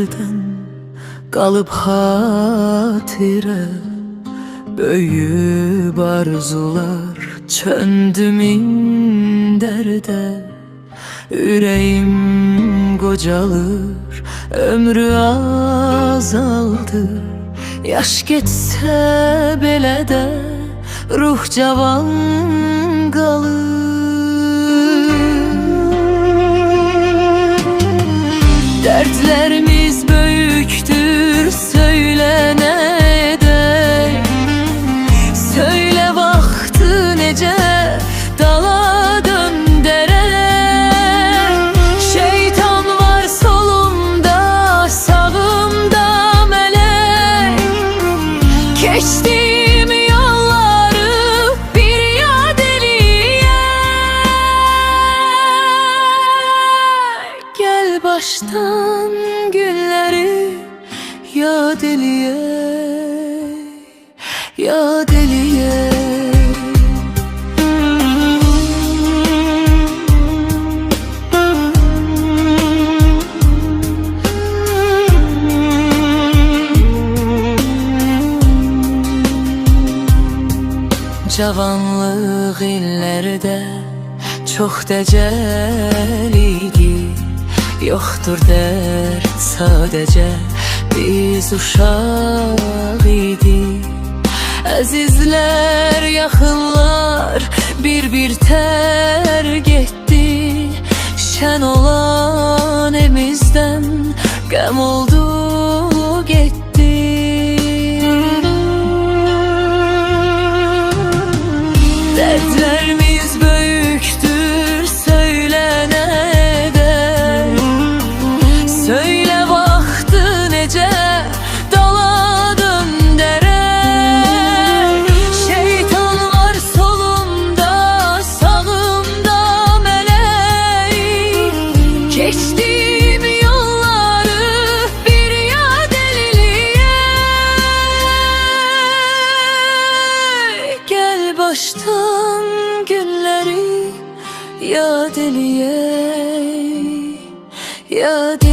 günlerden kalıp hatire, böyüyüp arzular çöndüm inderde. Yüreğim qocalır, ömrü azaldı. Yaş geçse belə də ruh cavan qalır. Dertlerimiz böyüktür, söylene edek. Söyle vaxtı necə dala döndərək. Şeytan var solumda, sağımda mələk. Keçdim yolları bir yad eləyək. Gel baştan günləri yad eləyək, yad eləyək. Cavanlıq illərdə çox dəcəl idi. Yoxdur dərd, sadəcə biz uşaq idik. Əzizlər, yaxınlar bir-bir tərk etdi. Şən olan emizdən qəm oldu getdi. Dertlerimiz böyüktür, söylene edek. Söyle vaxtı necə dala döndərək. Şeytan var solumda, sağımda mələk. Keçdim yolları bir yad eləyək. Gel baştan günləri yad eləyək, yad